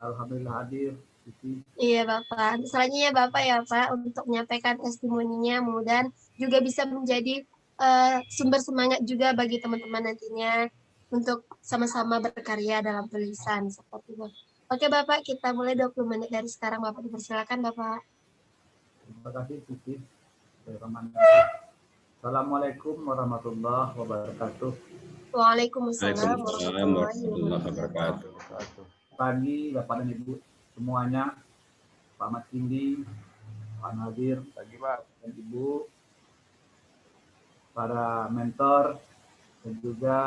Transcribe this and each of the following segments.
Alhamdulillah hadir. Iya Bapak, selanjutnya Bapak ya Pak untuk menyampaikan testimoninya, mudah juga bisa menjadi sumber semangat juga bagi teman-teman nantinya untuk sama-sama berkarya dalam tulisan seperti itu. Oke Bapak, kita mulai 20 menit dari sekarang. Bapak dipersilakan Bapak. Terima kasih Siti. Assalamualaikum warahmatullahi wabarakatuh. Waalaikumsalam warahmatullahi wabarakatuh. Pagi Bapak dan Ibu semuanya, Pak Mat Kindi, Pak Nadir, pagi Pak dan Ibu, para mentor, dan juga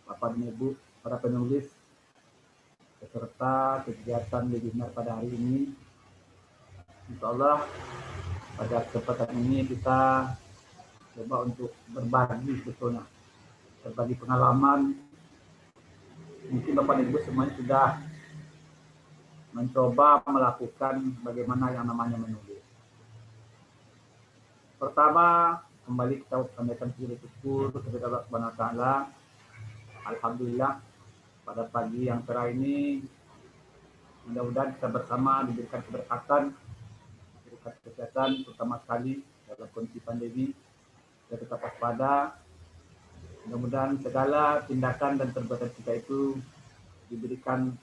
Bapak dan Ibu, para penulis, peserta kegiatan webinar pada hari ini. Insya Allah pada kesempatan ini kita coba untuk berbagi sebetulnya, berbagi pengalaman. Mungkin Bapak dan Ibu semuanya sudah mencoba melakukan bagaimana yang namanya menulis. Pertama, kembali kita sampaikan puji syukur kepada Allah Subhanahu wa taala. Alhamdulillah pada pagi yang cerah ini mudah-mudahan kita bersama diberikan keberkatan, diberikan kesehatan, terutama sekali dalam kondisi pandemi. Kita tetap waspada. Mudah-mudahan segala tindakan dan perbuatan kita itu diberikan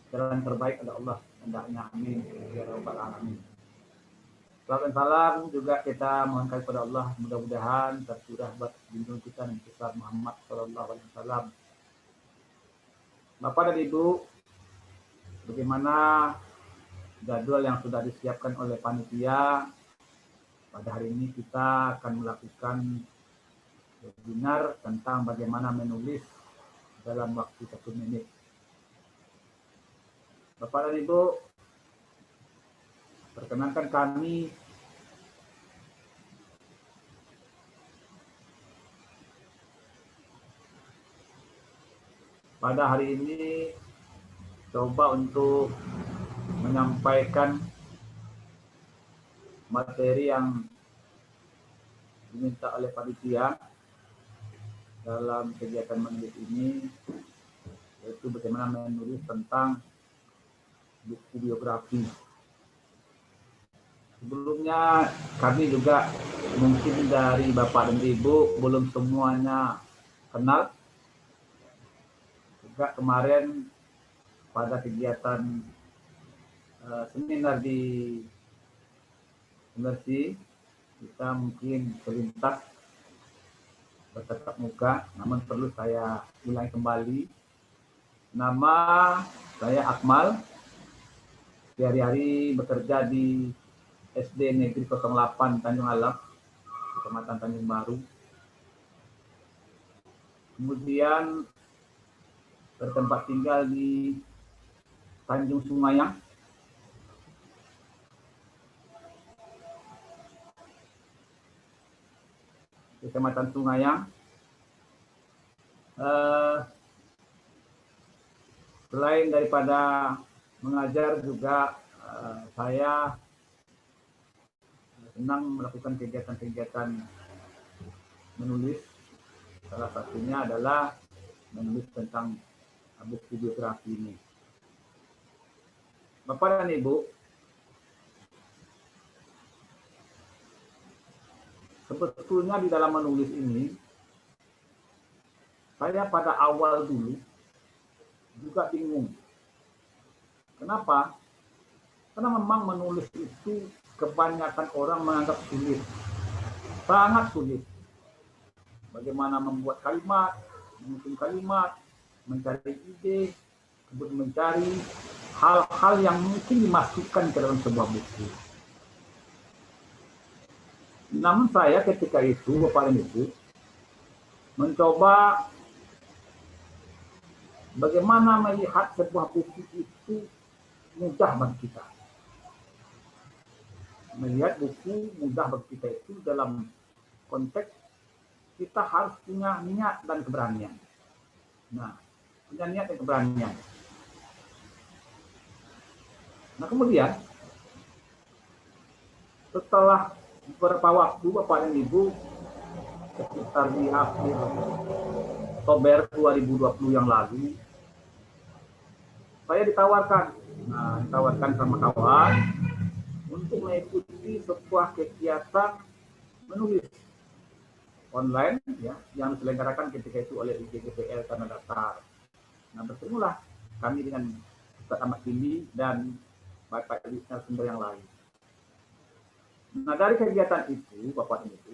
jalan terbaik oleh Allah. Hendaknya amin ya rabbal alamin. Salam dan salam juga kita mohonkan kepada Allah, mudah-mudahan tercurah buat junjungan kita Nabi besar Muhammad sallallahu alaihi wasallam. Bapak dan Ibu, bagaimana jadwal yang sudah disiapkan oleh panitia? Pada hari ini kita akan melakukan webinar tentang bagaimana menulis dalam waktu 1 menit. Bapak dan Ibu, perkenankan kami pada hari ini coba untuk menyampaikan materi yang diminta oleh panitia dalam kegiatan menulis ini, yaitu bagaimana menulis tentang buku biografi. Sebelumnya kami juga mungkin dari Bapak dan Ibu belum semuanya kenal. Juga kemarin pada kegiatan seminar di Mercy, kita mungkin selintas bertatap muka, namun perlu saya ulangi kembali. Nama saya Akmal, sehari-hari bekerja di SD Negeri 08 Tanjung Alam, Kecamatan Tanjung Baru. Kemudian bertempat tinggal di Tanjung Sungayan, Kecamatan Sungayan. Selain daripada mengajar juga saya senang melakukan kegiatan-kegiatan menulis. Salah satunya adalah menulis tentang buku biografi ini. Bapak dan Ibu, sebetulnya di dalam menulis ini, saya pada awal dulu juga bingung. Kenapa? Karena memang menulis itu kebanyakan orang menganggap sulit, sangat sulit. Bagaimana membuat kalimat, menyusun kalimat, mencari ide, kemudian mencari hal-hal yang mungkin dimasukkan ke dalam sebuah buku. Namun saya ketika itu, Bapak dan Ibu, mencoba bagaimana melihat sebuah buku itu mudah bagi kita. Melihat buku mudah bagi kita itu dalam konteks kita harus punya niat dan keberanian. Nah, punya niat dan keberanian. Nah, kemudian setelah beberapa waktu Bapak dan Ibu, sekitar di akhir Oktober 2020 yang lalu, saya ditawarkan Nah, ditawarkan sama kawan untuk mengikuti sebuah kegiatan menulis online ya yang diselenggarakan ketika itu oleh IGGPL Tanah Datar. Nah, bertemulah kami dengan Ustaz Ahmad Kindi dan Bapak Ibu narasumber yang lain. Nah, dari kegiatan itu, Bapak dan Ibu,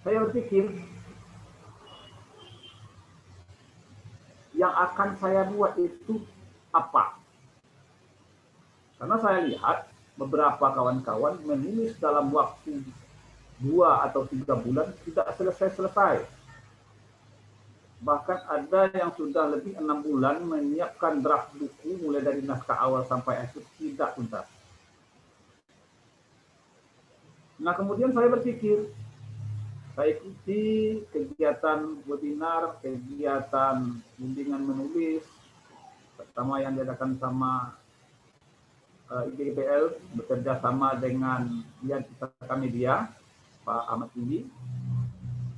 saya berpikir yang akan saya buat itu apa? Karena saya lihat beberapa kawan-kawan menulis dalam waktu 2 atau 3 bulan tidak selesai-selesai. Bahkan ada yang sudah lebih 6 bulan menyiapkan draft buku mulai dari naskah awal sampai akhir tidak tuntas. Nah, kemudian saya berpikir, saya ikuti kegiatan webinar, kegiatan bimbingan menulis, pertama yang diadakan sama IGPL bekerja sama dengan Dian Pustaka Media, Pak Ahmad Kindi.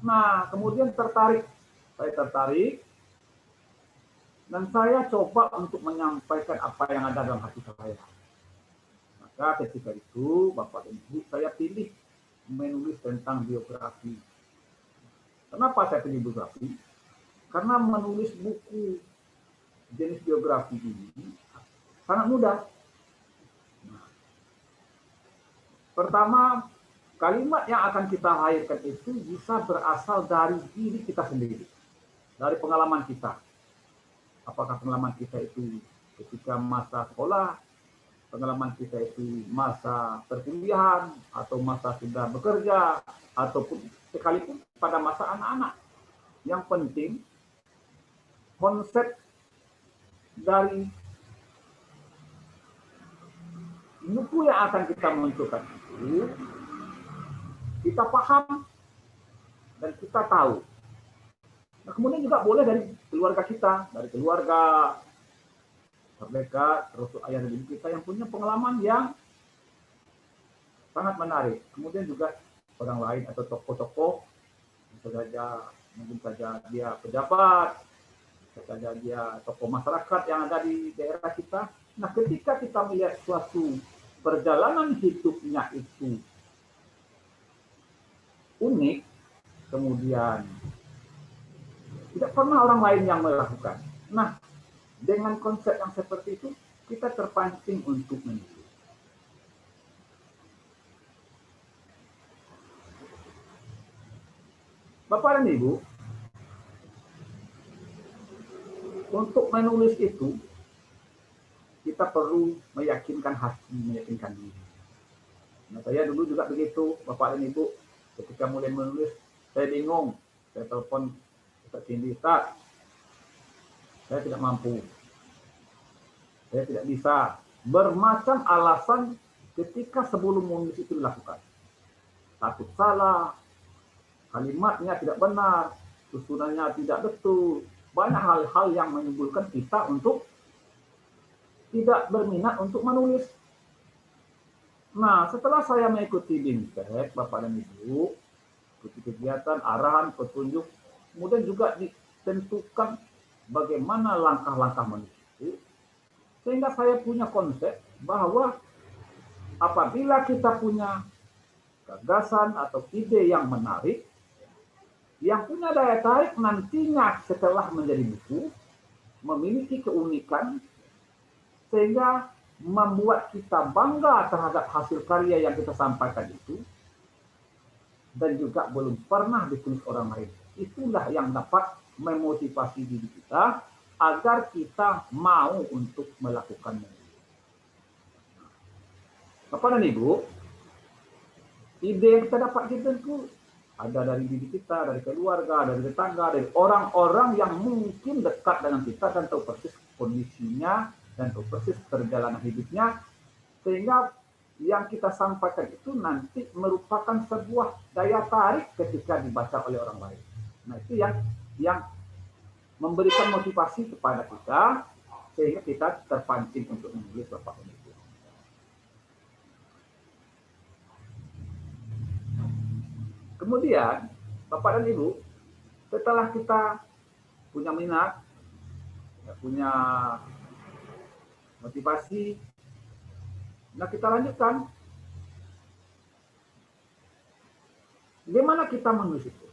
Nah, kemudian saya tertarik, dan saya coba untuk menyampaikan apa yang ada dalam hati saya. Maka ketika itu, Bapak dan Ibu, saya pilih menulis tentang biografi. Kenapa saya pilih biografi? Karena menulis buku jenis biografi ini sangat mudah. Nah, pertama, kalimat yang akan kita hadirkan itu bisa berasal dari diri kita sendiri, dari pengalaman kita. Apakah pengalaman kita itu ketika masa sekolah, pengalaman kita itu masa perkuliahan, atau masa sudah bekerja, ataupun sekalipun pada masa anak-anak. Yang penting, konsep dari buku yang akan kita munculkan itu kita paham dan kita tahu. Nah, kemudian juga boleh dari keluarga kita, dari keluarga terdekat, terus ayah dan ibu kita yang punya pengalaman yang sangat menarik. Kemudian juga orang lain atau tokoh-tokoh, mungkin saja dia pejabat, bisa saja dia tokoh masyarakat yang ada di daerah kita. Nah, ketika kita melihat suatu perjalanan hidupnya itu unik, kemudian tidak pernah orang lain yang melakukan. Nah, dengan konsep yang seperti itu, kita terpancing untuk menulis. Bapak dan Ibu, untuk menulis itu, kita perlu meyakinkan hati, meyakinkan diri. Nah, saya dulu juga begitu, Bapak dan Ibu, ketika mulai menulis, saya bingung. Saya telepon Ustaz Kindi, Ustaz, saya tidak mampu. Saya tidak bisa. Bermacam alasan ketika sebelum menulis itu dilakukan. Takut salah, kalimatnya tidak benar, susunannya tidak betul. Banyak hal-hal yang menimbulkan kita untuk tidak berminat untuk menulis. Nah, setelah saya mengikuti BIMTEK, Bapak dan Ibu, ikuti kegiatan, arahan, petunjuk, kemudian juga ditentukan bagaimana langkah-langkah menulis itu, sehingga saya punya konsep bahwa apabila kita punya gagasan atau ide yang menarik, yang punya daya tarik nantinya setelah menjadi buku, memiliki keunikan, sehingga membuat kita bangga terhadap hasil karya yang kita sampaikan itu, dan juga belum pernah ditulis orang lain. Itulah yang dapat memotivasi diri kita agar kita mau untuk melakukannya. Bapak dan Ibu, ide yang kita dapat itu ada dari diri kita, dari keluarga, dari tetangga, dari orang-orang yang mungkin dekat dengan kita dan tahu persis kondisinya dan tahu persis perjalanan hidupnya, sehingga yang kita sampaikan itu nanti merupakan sebuah daya tarik ketika dibaca oleh orang lain. Nah, itu yang memberikan motivasi kepada kita sehingga kita terpancing untuk menulis, Bapak dan Ibu. Kemudian, Bapak dan Ibu, setelah kita punya minat, punya motivasi. Nah, kita lanjutkan. Bagaimana kita menulis itu?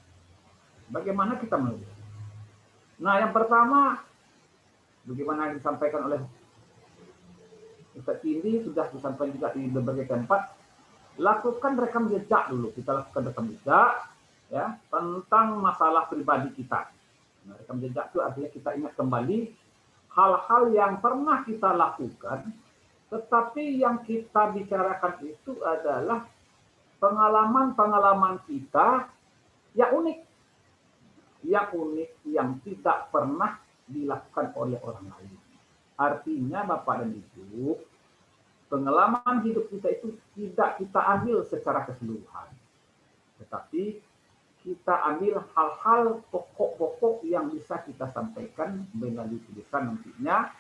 Bagaimana kita menulis? Nah, yang pertama, bagaimana yang disampaikan oleh Ustaz Kindi, sudah disampaikan juga di berbagai tempat, lakukan rekam jejak dulu. Kita lakukan rekam jejak ya tentang masalah pribadi kita. Nah, rekam jejak itu artinya kita ingat kembali hal-hal yang pernah kita lakukan, tetapi yang kita bicarakan itu adalah pengalaman-pengalaman kita yang unik, yang tidak pernah dilakukan oleh orang lain. Artinya Bapak dan Ibu, pengalaman hidup kita itu tidak kita ambil secara keseluruhan, tetapi kita ambil hal-hal pokok-pokok yang bisa kita sampaikan melalui tulisan nantinya,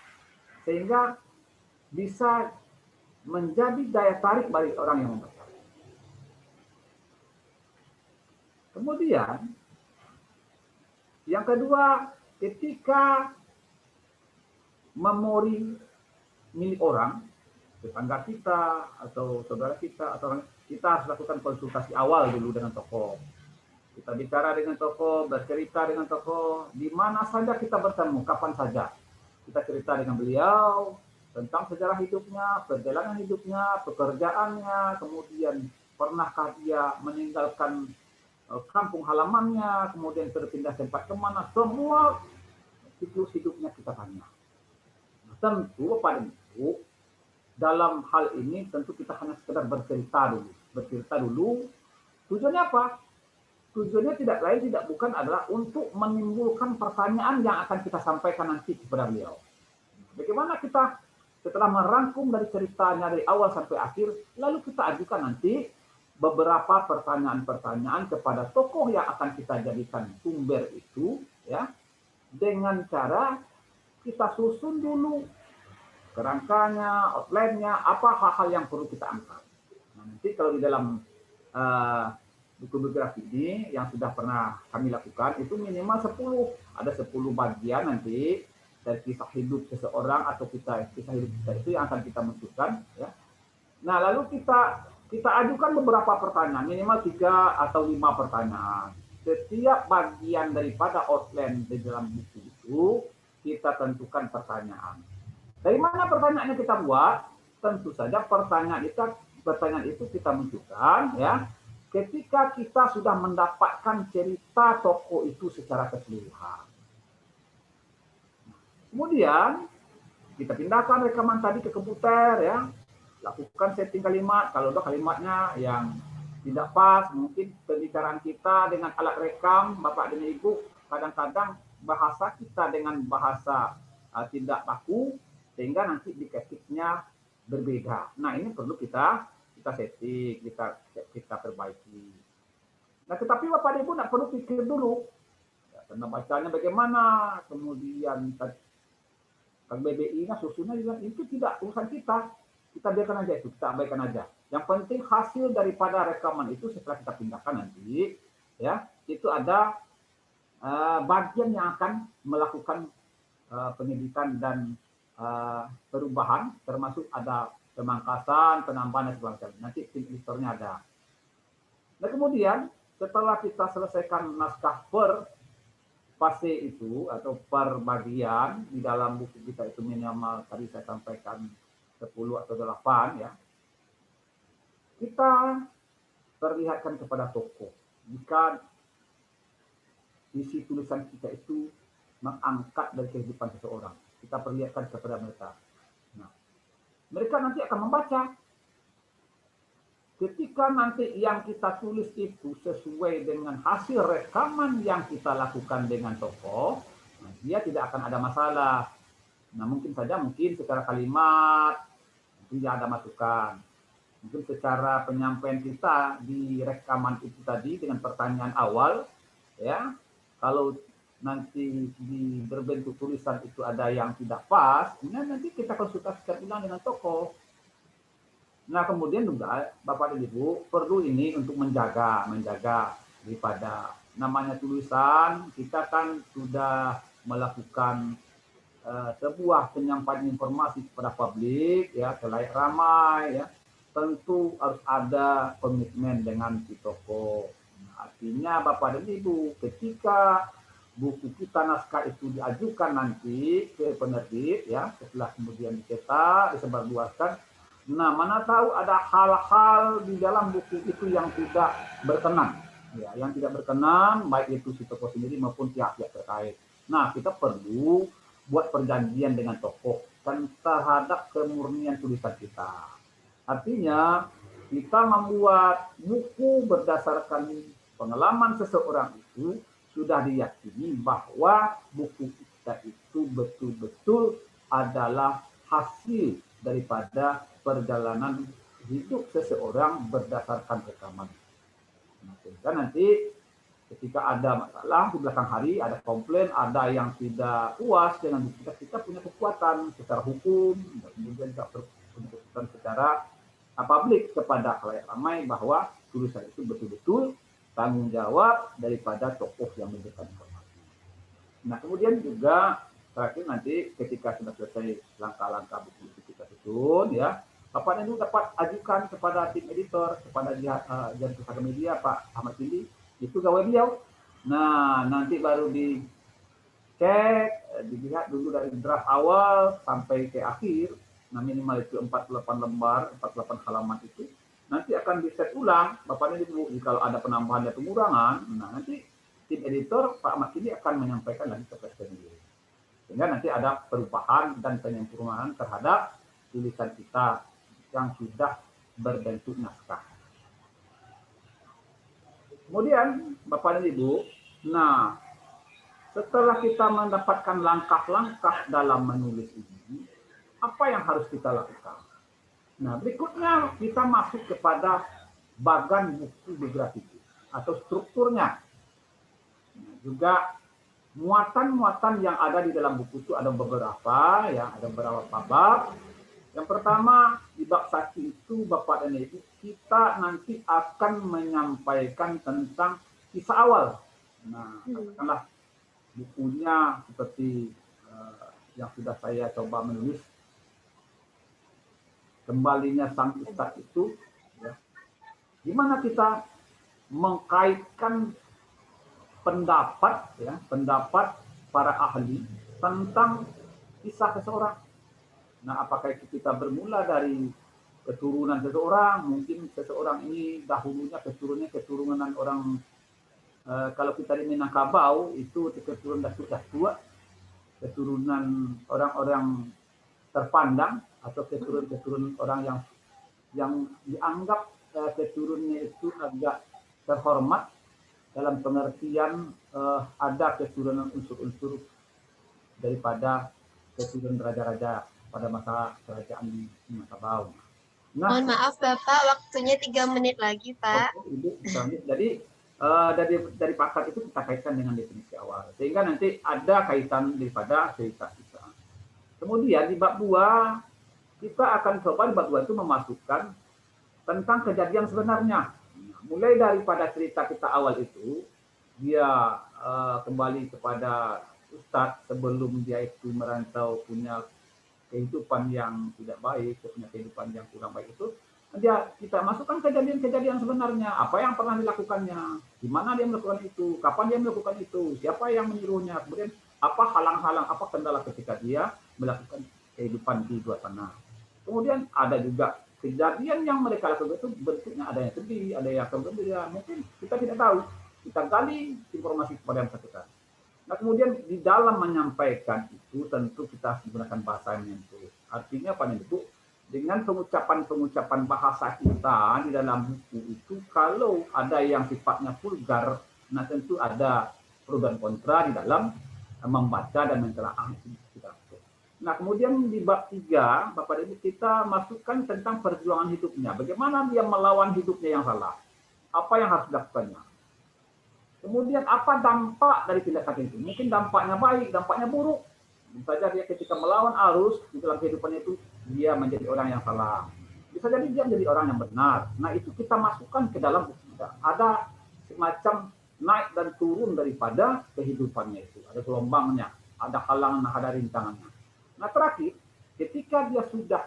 sehingga bisa menjadi daya tarik bagi orang yang membaca. Kemudian, yang kedua, ketika memori milik orang, tetangga kita atau saudara kita, atau kita harus lakukan konsultasi awal dulu dengan tokoh. Kita bicara dengan tokoh, bercerita dengan tokoh, di mana saja kita bertemu, kapan saja. Kita cerita dengan beliau tentang sejarah hidupnya, perjalanan hidupnya, pekerjaannya, kemudian pernahkah dia meninggalkan kampung halamannya, kemudian berpindah tempat kemana, semua siklus hidupnya kita tanya. Tentu Bapak dan Ibu, dalam hal ini tentu kita hanya sekedar bercerita dulu. Tujuannya apa? Tujuannya tidak lain tidak bukan adalah untuk menimbulkan pertanyaan yang akan kita sampaikan nanti kepada beliau. Bagaimana kita setelah merangkum dari ceritanya dari awal sampai akhir, lalu kita ajukan nanti beberapa pertanyaan-pertanyaan kepada tokoh yang akan kita jadikan sumber itu, ya, dengan cara kita susun dulu kerangkanya, outline-nya, apa hal-hal yang perlu kita angkat. Nah, nanti kalau di dalam buku biografi ini yang sudah pernah kami lakukan itu minimal 10, ada 10 bagian nanti dari kisah hidup seseorang atau kisah hidup kita itu yang akan kita munculkan, ya. Nah, lalu kita ajukan beberapa pertanyaan, minimal 3 atau 5 pertanyaan. Setiap bagian daripada outline di dalam buku itu kita tentukan pertanyaan. Dari mana pertanyaannya kita buat? Tentu saja pertanyaan itu kita munculkan, ya, ketika kita sudah mendapatkan cerita tokoh itu secara keseluruhan. Kemudian kita pindahkan rekaman tadi ke komputer, ya, lakukan setting kalimat. Kalau ada kalimatnya yang tidak pas, mungkin pembicaraan kita dengan alat rekam Bapak dan Ibu kadang-kadang bahasa kita dengan bahasa tidak baku, sehingga nanti diketiknya berbeda. Nah, ini perlu kita setting, kita perbaiki. Nah, tetapi Bapak dan Ibu tidak perlu pikir dulu, ya, karena bacanya bagaimana, kemudian KBBI-nya susunnya itu tidak urusan kita. Kita biarkan aja itu, kita abaikan aja. Yang penting hasil daripada rekaman itu setelah kita pindahkan nanti, ya, itu ada bagian yang akan melakukan pendidikan dan perubahan, termasuk ada pemangkasan, penambahan dan sebagainya. Nanti tim editornya ada. Nah, kemudian setelah kita selesaikan naskah per fase itu atau per bagian di dalam buku kita itu minimal tadi saya sampaikan 10 atau 8, ya. Kita perlihatkan kepada tokoh jika isi tulisan kita itu mengangkat dari kehidupan seseorang. Kita perlihatkan kepada mereka. Nah, mereka nanti akan membaca. Ketika nanti yang kita tulis itu sesuai dengan hasil rekaman yang kita lakukan dengan tokoh, nah, dia tidak akan ada masalah. Nah, mungkin secara kalimat, mungkin dia ada masukan. Mungkin secara penyampaian kita di rekaman itu tadi dengan pertanyaan awal, ya, kalau nanti di berbentuk tulisan itu ada yang tidak pas, nah nanti kita konsultasikan ulang dengan tokoh. Nah, kemudian juga Bapak dan Ibu perlu ini untuk menjaga daripada namanya tulisan, kita kan sudah melakukan sebuah penyampaian informasi kepada publik ya khalayak ramai ya, tentu harus ada komitmen dengan si tokoh. Artinya Bapak dan Ibu, ketika buku kita naskah itu diajukan nanti ke penerbit ya, setelah kemudian dicetak, disebarluaskan, nah mana tahu ada hal-hal di dalam buku itu yang tidak berkenan, ya, yang tidak berkenan baik itu si tokoh sendiri maupun pihak-pihak terkait. Nah kita perlu buat perjanjian dengan tokoh kan terhadap kemurnian tulisan kita. Artinya kita membuat buku berdasarkan pengalaman seseorang itu sudah diyakini bahwa buku kita itu betul-betul adalah hasil daripada perjalanan hidup seseorang berdasarkan rekaman. Nah, sehingga nanti ketika ada masalah di belakang hari, ada komplain, ada yang tidak puas dengan buku kita punya kekuatan secara hukum, dan kemudian juga punya kekuatan secara publik kepada khalayak ramai bahwa tulisan itu betul-betul tanggung jawab daripada tokoh yang memberikan informasi. Nah kemudian juga terakhir nanti ketika sudah selesai langkah-langkah buku itu kita susun ya, Bapak itu dapat ajukan kepada tim editor, kepada Jalan Pustaka Media Pak Ahmad Tindi, itu gawe beliau. Nah nanti baru dicek, dilihat dulu dari draft awal sampai ke akhir. Nah minimal itu 48 lembar, 48 halaman itu. Nanti akan diset ulang, Bapak dan Ibu, kalau ada penambahan dan pengurangan, nah nanti tim editor Pak Ahmad ini akan menyampaikan lagi ke presiden. Sehingga nanti ada perubahan dan penyempurnaan terhadap tulisan kita yang sudah berbentuk naskah. Kemudian Bapak dan Ibu, nah setelah kita mendapatkan langkah-langkah dalam menulis ini, apa yang harus kita lakukan? Nah, berikutnya kita masuk kepada bagan buku biografi atau strukturnya. Nah, juga muatan-muatan yang ada di dalam buku itu ada beberapa, ya, ada beberapa bab. Yang pertama di bab 1 itu Bapak dan Ibu, kita nanti akan menyampaikan tentang kisah awal. Nah, katakanlah bukunya seperti yang sudah saya coba menulis, Kembalinya Sang Ustadz itu, ya, gimana kita mengkaitkan pendapat, ya, pendapat para ahli tentang kisah seseorang. Nah, apakah itu kita bermula dari keturunan seseorang, mungkin seseorang ini dahulunya keturunan orang, kalau kita di Minangkabau itu keturunan Datuk, keturunan orang-orang terpandang, atau keturunan orang yang dianggap keturunannya itu agak terhormat dalam pengertian ada keturunan unsur-unsur daripada keturunan raja-raja pada masa kerajaan di Minangkabau. Nah, mohon maaf Bapak, waktunya 3 menit lagi Pak. Ibu, jadi dari pakar itu kita kaitkan dengan definisi awal, sehingga nanti ada kaitan daripada cerita kita. Kemudian di bab 2 kita akan coba di bab 2 itu memasukkan tentang kejadian sebenarnya. Mulai daripada cerita kita awal itu, dia kembali kepada Ustadz sebelum dia itu merantau, punya kehidupan yang tidak baik, punya kehidupan yang kurang baik itu, kita masukkan kejadian-kejadian sebenarnya, apa yang pernah dilakukannya, di mana dia melakukan itu, kapan dia melakukan itu, siapa yang menyuruhnya, kemudian apa halang-halang, apa kendala ketika dia melakukan kehidupan di luar sana. Kemudian ada juga kejadian yang mereka lakukan itu bentuknya ada yang sedih, ada yang gembira, mungkin kita tidak tahu. Kita gali informasi kepada yang bersangkutan. Nah kemudian di dalam menyampaikan itu tentu kita menggunakan bahasa yang menyentuh. Artinya Pak Ibu, dengan pengucapan bahasa kita di dalam buku itu, kalau ada yang sifatnya vulgar, nah tentu ada pro dan kontra di dalam membaca dan mentelaah itu. Nah, kemudian di bab 3, Bapak Ibu, kita masukkan tentang perjuangan hidupnya. Bagaimana dia melawan hidupnya yang salah. Apa yang harus dilakukannya. Kemudian apa dampak dari tindakan itu. Mungkin dampaknya baik, dampaknya buruk. Bisa jadi dia ketika melawan arus di dalam kehidupannya itu, dia menjadi orang yang salah. Bisa jadi dia menjadi orang yang benar. Nah, itu kita masukkan ke dalam buku kita. Ada semacam naik dan turun daripada kehidupannya itu. Ada gelombangnya, ada halangan, ada rintangannya. Nah terakhir, ketika dia sudah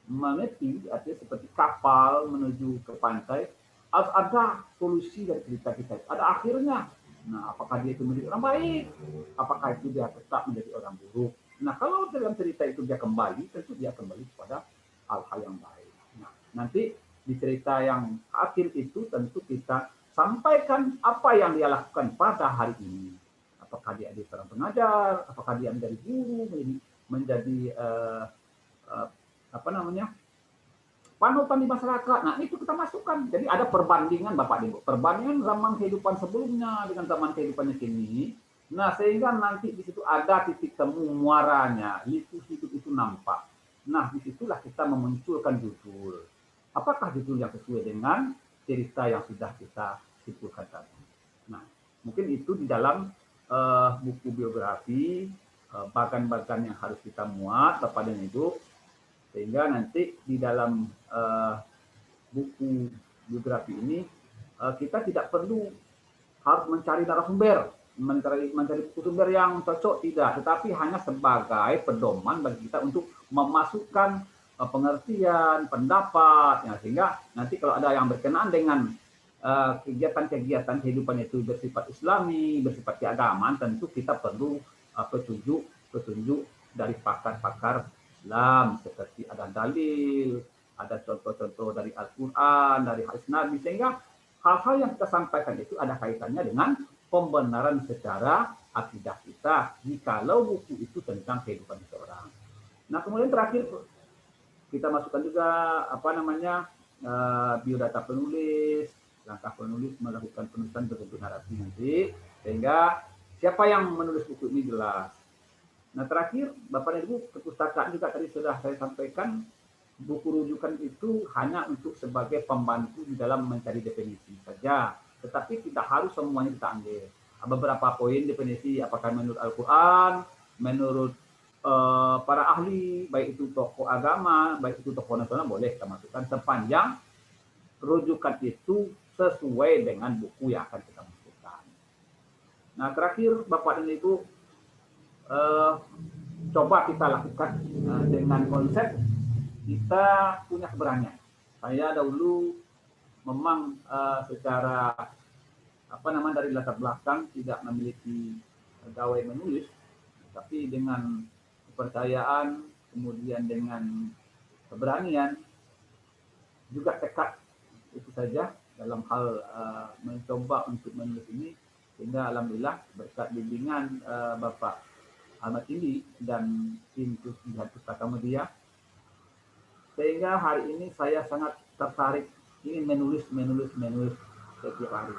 menepi, artinya seperti kapal menuju ke pantai, harus ada solusi dari cerita kita. Ada akhirnya. Nah, apakah dia itu menjadi orang baik? Apakah itu dia tetap menjadi orang buruk? Nah, kalau dalam cerita itu dia kembali, tentu dia kembali kepada hal-hal yang baik. Nah, nanti di cerita yang akhir itu tentu kita sampaikan apa yang dia lakukan pada hari ini. Apakah dia jadi seorang pengajar? Apakah dia menjadi guru? Menjadi uh, apa namanya, panutan di masyarakat. Nah itu kita masukkan. Jadi ada perbandingan Bapak Ibu, perbandingan zaman kehidupan sebelumnya dengan zaman kehidupannya kini. Nah sehingga nanti di situ ada titik temu muaranya, hidup itu nampak. Nah disitulah kita memunculkan judul. Apakah judul yang sesuai dengan cerita yang sudah kita simpulkan tadi? Nah mungkin itu di dalam buku biografi, bagan-bagan yang harus kita muat Bapak dan Ibu, sehingga nanti di dalam buku biografi ini kita tidak perlu harus mencari narasumber, mencari buku sumber yang cocok, tidak, tetapi hanya sebagai pedoman bagi kita untuk memasukkan pengertian, pendapat, ya, sehingga nanti kalau ada yang berkenaan dengan kegiatan-kegiatan kehidupan itu bersifat Islami, bersifat keagamaan, tentu kita perlu petunjuk dari pakar-pakar Islam, seperti ada dalil, ada contoh-contoh dari Al-Quran, dari hadis Nabi, sehingga hal-hal yang kita sampaikan itu ada kaitannya dengan pembenaran secara akidah kita, jikalau buku itu tentang kehidupan seseorang. Nah kemudian terakhir kita masukkan juga apa namanya biodata penulis, langkah penulis melakukan penulisan berbentuk narasi nanti, sehingga siapa yang menulis buku ini jelas. Nah terakhir Bapak dan Ibu, perpustakaan juga tadi sudah saya sampaikan, buku rujukan itu hanya untuk sebagai pembantu di dalam mencari definisi saja, tetapi tidak harus semuanya kita ambil. Beberapa poin definisi, apakah menurut Al-Quran, menurut para ahli, baik itu tokoh agama, baik itu tokoh nasional, boleh kita masukkan sepanjang rujukan itu sesuai dengan buku yang akan kita masukkan. Nah terakhir Bapak dan Ibu, coba kita lakukan dengan konsep kita punya keberanian. Saya dahulu memang secara apa namanya dari latar belakang tidak memiliki gawai menulis, tapi dengan kepercayaan, kemudian dengan keberanian, juga tekad, itu saja dalam hal mencoba untuk menulis ini, sehingga alhamdulillah berkat bimbingan Bapak Ahmad Indi dan tim Pustaka Media, sehingga hari ini saya sangat tertarik ingin menulis setiap hari.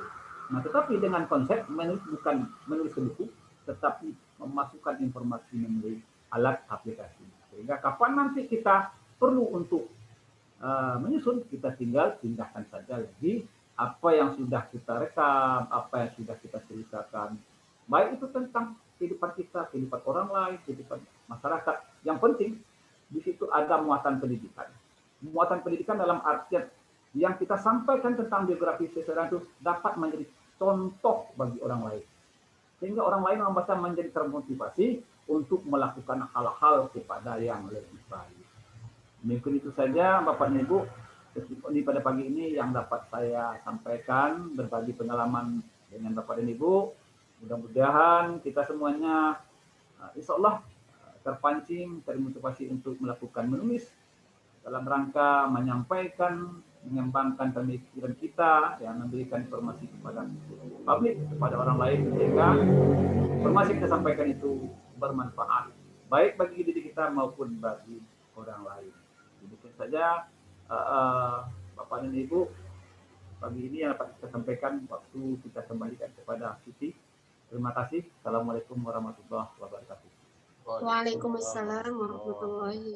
Nah, tetapi dengan konsep menulis bukan menulis ke buku, tetapi memasukkan informasi melalui alat aplikasi. Sehingga kapan nanti kita perlu untuk menyusun, kita tinggal pindahkan saja lagi apa yang sudah kita rekam, apa yang sudah kita ceritakan, baik itu tentang kehidupan kita, kehidupan orang lain, kehidupan masyarakat. Yang penting di situ ada muatan pendidikan. Muatan pendidikan dalam artian yang kita sampaikan tentang biografi seseorang itu dapat menjadi contoh bagi orang lain, sehingga orang lain membaca menjadi termotivasi untuk melakukan hal-hal kepada yang lebih baik. Mungkin itu saja Bapak dan Ibu ini pada pagi ini yang dapat saya sampaikan, berbagi pengalaman dengan Bapak dan Ibu. Mudah-mudahan kita semuanya insya Allah terpancing, termotivasi untuk melakukan menulis dalam rangka menyampaikan, mengembangkan pemikiran kita, yang memberikan informasi kepada publik, kepada orang lain, sehingga informasi yang kita sampaikan itu bermanfaat, baik bagi diri kita maupun bagi orang lain. Demikian saja Bapak dan Ibu, pagi ini yang dapat kita sampaikan, waktu kita kembalikan kepada Siti. Terima kasih. Assalamualaikum warahmatullahi wabarakatuh. Waalaikumsalam warahmatullahi